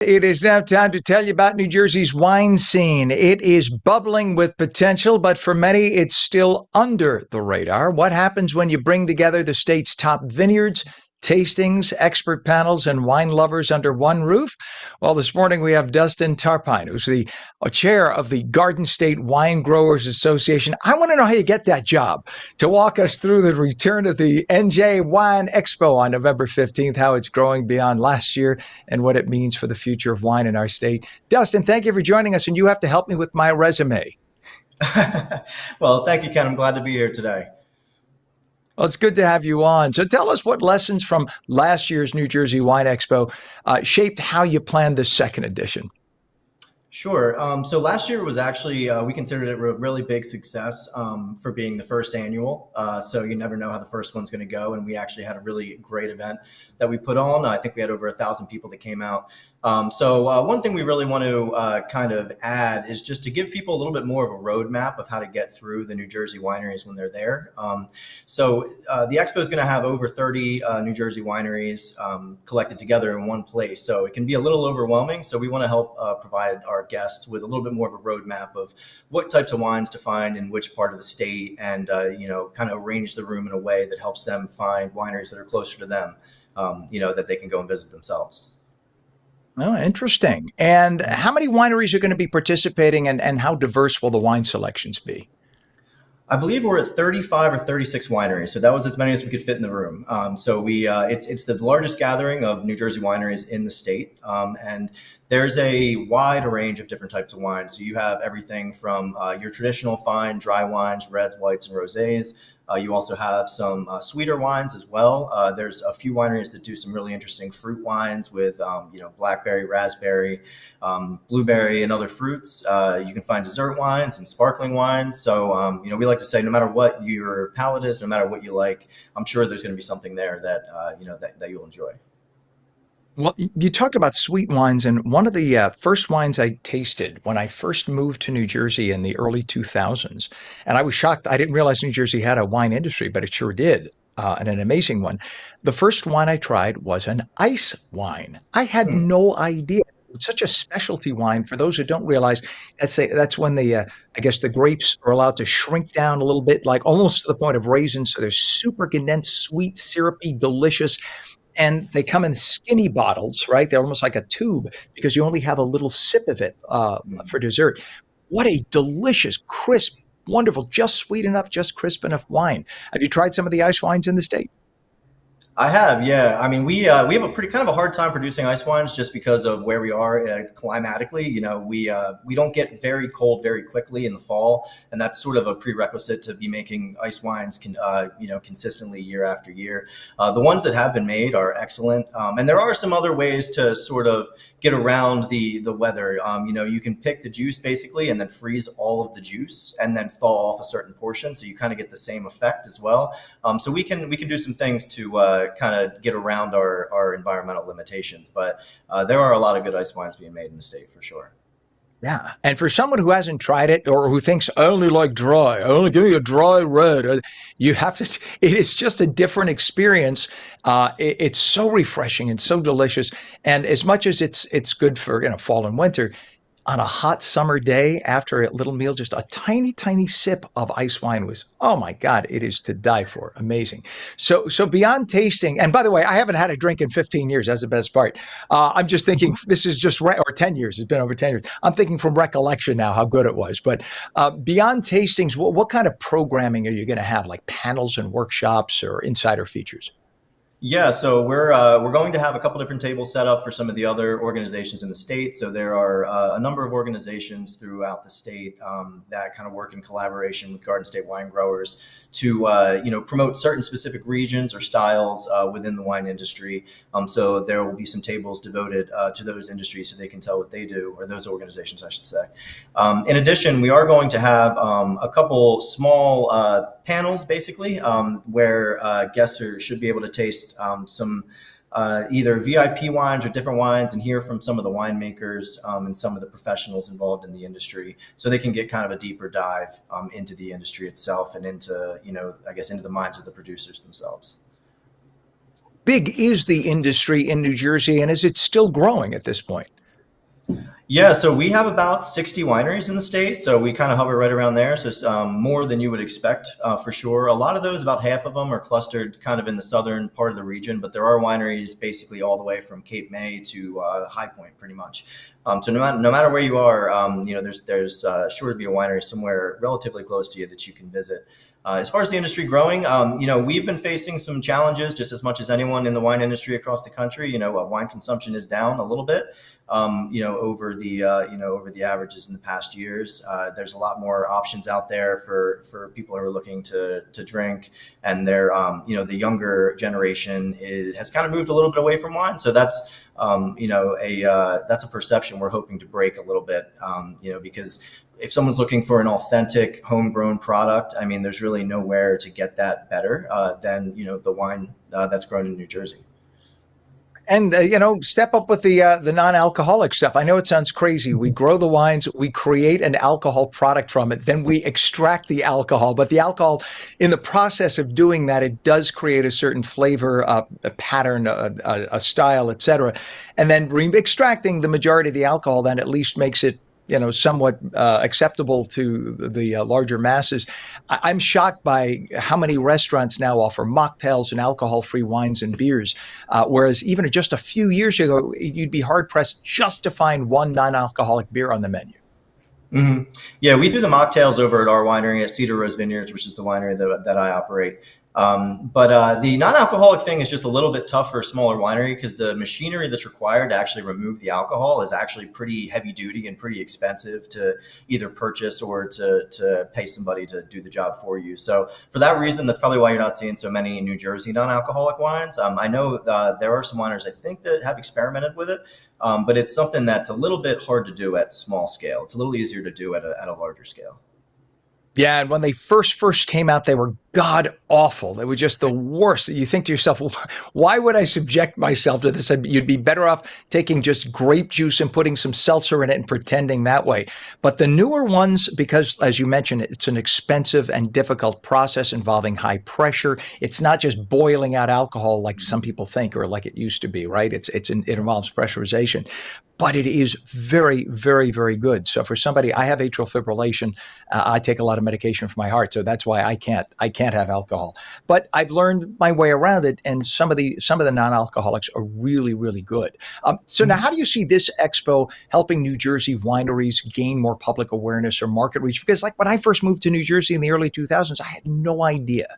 It is now time to tell you about New Jersey's wine scene. It is bubbling with potential, but for many, it's still under the radar. What happens when you bring together the state's top vineyards, tastings, expert panels, and wine lovers under one roof? Well, this morning we have Dustin Tarpine, who's the chair of the Garden State Wine Growers Association. I want to know how you get that job to walk us through the return of the NJ Wine Expo on November 15th, how it's growing beyond last year, and what it means for the future of wine in our state. Dustin, thank you for joining us, and you have to help me with my resume. Well, thank you, Ken. I'm glad to be here today. Well, it's good to have you on. So tell us what lessons from last year's New Jersey Wine Expo shaped how you planned this second edition. Sure. So last year was actually, we considered it a really big success for being the first annual. So you never know how the first one's going to go. And we actually had a really great event that we put on. I think we had over 1,000 people that came out. So one thing we really want to kind of add is just to give people a little bit more of a roadmap of how to get through the New Jersey wineries when they're there. So the expo is going to have over 30 New Jersey wineries collected together in one place. So it can be a little overwhelming. So we want to help provide our guests with a little bit more of a roadmap of what types of wines to find in which part of the state, and kind of arrange the room in a way that helps them find wineries that are closer to them, that they can go and visit themselves. Oh, interesting. And how many wineries are going to be participating, and how diverse will the wine selections be? I believe we're at 35 or 36 wineries, so that was as many as we could fit in the room. So it's the largest gathering of New Jersey wineries in the state, and there's a wide range of different types of wines. So you have everything from your traditional fine dry wines, reds, whites, and rosés. You also have some sweeter wines as well. There's a few wineries that do some really interesting fruit wines with, blackberry, raspberry, blueberry, and other fruits. You can find dessert wines and sparkling wines. So, we like to say, no matter what your palate is, no matter what you like, I'm sure there's going to be something there that, that you'll enjoy. Well, you talk about sweet wines, and one of the first wines I tasted when I first moved to New Jersey in the early 2000s, and I was shocked. I didn't realize New Jersey had a wine industry, but it sure did, and an amazing one. The first wine I tried was an ice wine. I had Hmm. no idea. It's such a specialty wine. For those who don't realize, that's when I guess the grapes are allowed to shrink down a little bit, like almost to the point of raisins. So they're super condensed, sweet, syrupy, delicious, and they come in skinny bottles, right? They're almost like a tube because you only have a little sip of it for dessert. What a delicious, crisp, wonderful, just sweet enough, just crisp enough wine. Have you tried some of the ice wines in the state? I have, yeah. I mean, we have a pretty kind of a hard time producing ice wines just because of where we are climatically. We don't get very cold very quickly in the fall, and that's sort of a prerequisite to be making ice wines consistently year after year. The ones that have been made are excellent, and there are some other ways to sort of get around the weather. You can pick the juice basically, and then freeze all of the juice, and then thaw off a certain portion, so you kind of get the same effect as well. So we can do some things to kind of get around our environmental limitations. But there are a lot of good ice wines being made in the state for sure. Yeah. And for someone who hasn't tried it or who thinks I only like dry, I only give me a dry red, you have to, it is just a different experience. It's so refreshing and so delicious. And as much as it's good for, fall and winter, on a hot summer day after a little meal, just a tiny, tiny sip of ice wine was, oh my God, it is to die for. Amazing. So beyond tasting, and by the way, I haven't had a drink in 15 years. That's the best part. I'm just thinking this is just, or 10 years. It's been over 10 years. I'm thinking from recollection now how good it was. But beyond tastings, what kind of programming are you going to have, like panels and workshops or insider features? Yeah, so we're going to have a couple different tables set up for some of the other organizations in the state. So there are a number of organizations throughout the state that kind of work in collaboration with Garden State wine growers to promote certain specific regions or styles within the wine industry. So there will be some tables devoted to those industries so they can tell what they do, or those organizations, I should say. In addition, we are going to have a couple small panels, basically, where guests should be able to taste some either VIP wines or different wines and hear from some of the winemakers and some of the professionals involved in the industry, so they can get kind of a deeper dive into the industry itself and into, I guess, into the minds of the producers themselves. Big is the industry in New Jersey, and is it still growing at this point? Yeah, so we have about 60 wineries in the state. So we kind of hover right around there. So it's more than you would expect for sure. A lot of those, about half of them, are clustered kind of in the southern part of the region, but there are wineries basically all the way from Cape May to High Point, pretty much. So no matter where you are, there's sure to be a winery somewhere relatively close to you that you can visit. As far as the industry growing, we've been facing some challenges just as much as anyone in the wine industry across the country. Wine consumption is down a little bit, over the averages in the past years. There's a lot more options out there for people who are looking to drink, and the younger generation has kind of moved a little bit away from wine. So that's a perception we're hoping to break a little bit, because if someone's looking for an authentic homegrown product, I mean, there's really nowhere to get that better than the wine that's grown in New Jersey. And step up with the non-alcoholic stuff. I know it sounds crazy. We grow the wines, we create an alcohol product from it, then we extract the alcohol. But the alcohol, in the process of doing that, it does create a certain flavor, a pattern, a style, etc. And then extracting the majority of the alcohol, then at least makes it somewhat acceptable to the larger masses. I'm shocked by how many restaurants now offer mocktails and alcohol-free wines and beers, whereas even just a few years ago, you'd be hard pressed just to find one non-alcoholic beer on the menu. hmm Yeah, we do the mocktails over at our winery at Cedar Rose Vineyards, which is the winery that I operate. But the non-alcoholic thing is just a little bit tough for a smaller winery because the machinery that's required to actually remove the alcohol is actually pretty heavy duty and pretty expensive to either purchase or to pay somebody to do the job for you. So for that reason, that's probably why you're not seeing so many New Jersey non-alcoholic wines. I know there are some wineries I think that have experimented with it, but it's something that's a little bit hard to do at small scale. It's a little easier to do at a larger scale. Yeah, and when they first came out, they were god awful. They were just the worst. You think to yourself, well, why would I subject myself to this? You'd be better off taking just grape juice and putting some seltzer in it and pretending that way. But the newer ones, because as you mentioned, it's an expensive and difficult process involving high pressure. It's not just boiling out alcohol like some people think or like it used to be, right? It involves pressurization. But it is very, very, very good. So for somebody, I have atrial fibrillation. I take a lot of medication for my heart, so that's why I can't have alcohol. But I've learned my way around it, and some of the non-alcoholics are really, really good. So now, how do you see this expo helping New Jersey wineries gain more public awareness or market reach? Because like when I first moved to New Jersey in the early 2000s, I had no idea.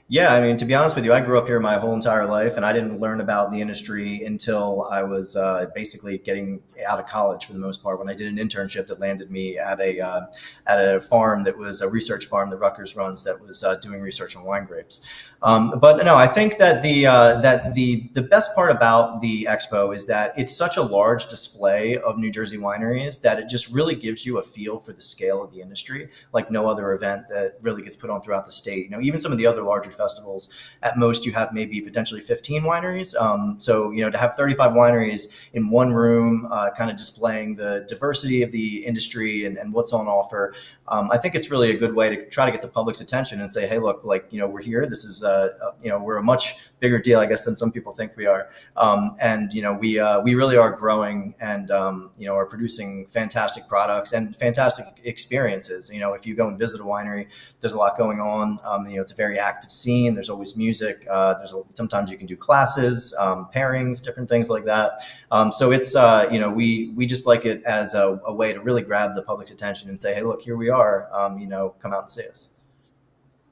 Yeah, I mean, to be honest with you, I grew up here my whole entire life, and I didn't learn about the industry until I was basically getting out of college for the most part. When I did an internship that landed me at a farm that was a research farm that Rutgers runs that was doing research on wine grapes. But no, I think that the best part about the expo is that it's such a large display of New Jersey wineries that it just really gives you a feel for the scale of the industry, like no other event that really gets put on throughout the state. Even some of the other larger festivals, at most you have maybe potentially 15 wineries. So to have 35 wineries in one room, kind of displaying the diversity of the industry and what's on offer. I think it's really a good way to try to get the public's attention and say, hey, look, we're here. This is, we're a much bigger deal, I guess, than some people think we are. And we really are growing and, are producing fantastic products and fantastic experiences. If you go and visit a winery, there's a lot going on. It's a very active scene. There's always music. Sometimes you can do classes, pairings, different things like that. So it's, we just like it as a way to really grab the public's attention and say, hey, look, here we are, come out and see us.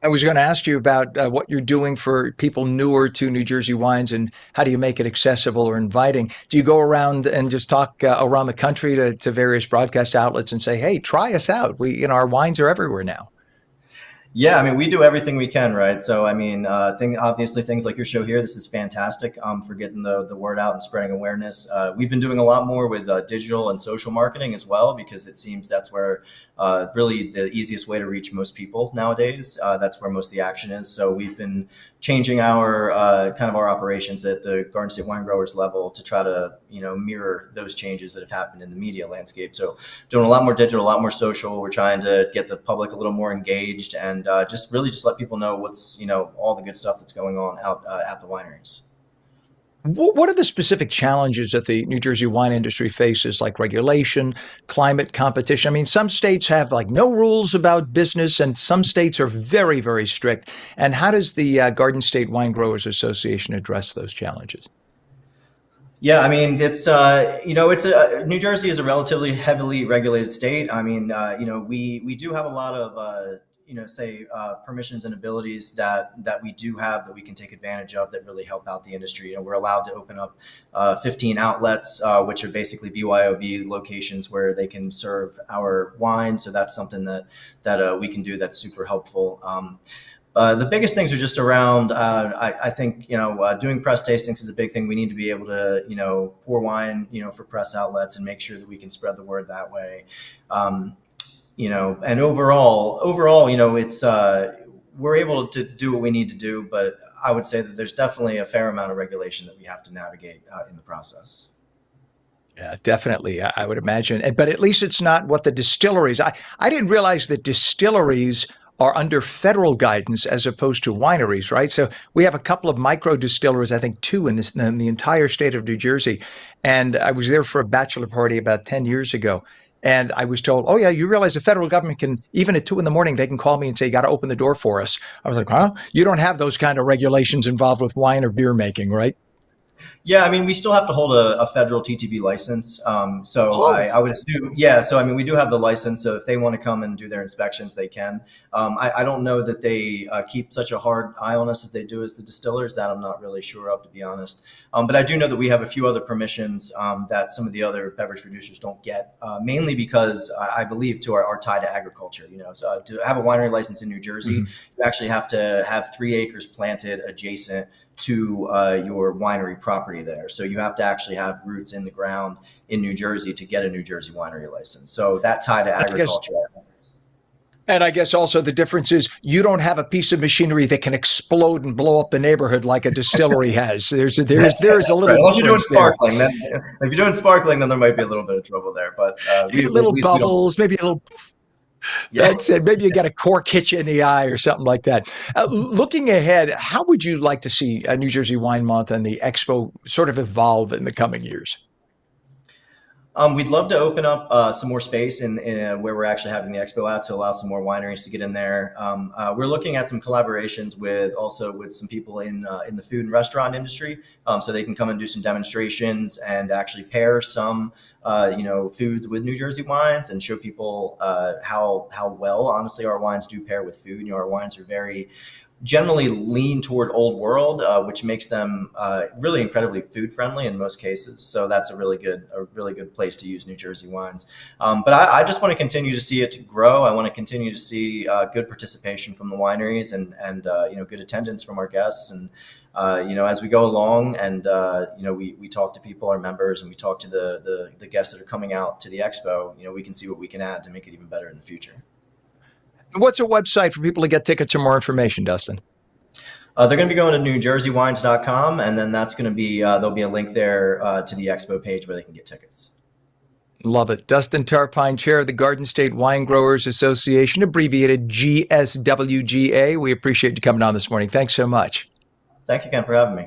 I was going to ask you about what you're doing for people newer to New Jersey wines and how do you make it accessible or inviting? Do you go around and just talk around the country to various broadcast outlets and say, hey, try us out? Our wines are everywhere now. Yeah, I mean, we do everything we can, right? So, I mean, obviously things like your show here, this is fantastic for getting the word out and spreading awareness. We've been doing a lot more with digital and social marketing as well, because it seems that's where really the easiest way to reach most people nowadays. That's where most of the action is. So we've been changing our kind of our operations at the Garden State Wine Growers level to try to mirror those changes that have happened in the media landscape. So doing a lot more digital, a lot more social. We're trying to get the public a little more engaged and just let people know what's all the good stuff that's going on out at the wineries. What are the specific challenges that the New Jersey wine industry faces, like regulation, climate competition? I mean, some states have like no rules about business, and some states are very, very strict. And how does the Garden State Wine Growers Association address those challenges? Yeah, I mean, it's it's a New Jersey is a relatively heavily regulated state. I mean, we do have a lot of say permissions and abilities that we do have that we can take advantage of that really help out the industry. We're allowed to open up 15 outlets, which are basically BYOB locations where they can serve our wine. So that's something that we can do that's super helpful. The biggest things are just around. I think doing press tastings is a big thing. We need to be able to pour wine for press outlets and make sure that we can spread the word that way. And overall, it's we're able to do what we need to do, but I would say that there's definitely a fair amount of regulation that we have to navigate in the process. Yeah, definitely. I would imagine. But at least it's not what the distilleries. I didn't realize that distilleries are under federal guidance as opposed to wineries, right? So we have a couple of micro distilleries, I think two in the entire state of New Jersey. And I was there for a bachelor party about 10 years ago. And I was told, oh, yeah, you realize the federal government can, even at 2 in the morning, they can call me and say, you got to open the door for us. I was like, huh? You don't have those kind of regulations involved with wine or beer making, right? Yeah, I mean, we still have to hold a federal TTB license. So Oh, I would assume, yeah. So I mean, we do have the license. So if they want to come and do their inspections, they can. I don't know that they keep such a hard eye on us as they do as the distillers. That I'm not really sure of, to be honest. But I do know that we have a few other permissions that some of the other beverage producers don't get, mainly because I believe to our tie to agriculture. So to have a winery license in New Jersey, mhm. you actually have to have 3 acres planted adjacent to your winery property there. So you have to actually have roots in the ground in New Jersey to get a New Jersey winery license. So that tie to I guess agriculture. And I guess also the difference is you don't have a piece of machinery that can explode and blow up the neighborhood like a distillery has. There's a That's right. little Unless you're doing difference there. sparkling, then if you're doing sparkling, then there might be a little bit of trouble there. But at Little least we don't. bubbles, maybe a little. Yeah. That's it. Maybe you got a cork hit you in the eye or something like that. Looking ahead, how would you like to see a New Jersey Wine Month and the Expo sort of evolve in the coming years? We'd love to open up some more space in where we're actually having the expo at to allow some more wineries to get in there. We're looking at some collaborations with some people in the food and restaurant industry, so they can come and do some demonstrations and actually pair some foods with New Jersey wines and show people how well honestly our wines do pair with food. Our wines are very generally lean toward old world, which makes them really incredibly food friendly in most cases. So that's a really good place to use New Jersey wines. But I just want to continue to see it grow. I want to continue to see good participation from the wineries and good attendance from our guests. And as we go along and we talk to people, our members, and we talk to the guests that are coming out to the expo, we can see what we can add to make it even better in the future. What's a website for people to get tickets or more information, Dustin? They're going to be going to newjerseywines.com, and then that's going to be there'll be a link there to the expo page where they can get tickets. Love it. Dustin Tarpine, Chair of the Garden State Wine Growers Association, abbreviated GSWGA. We appreciate you coming on this morning. Thanks so much. Thank you, Ken, for having me.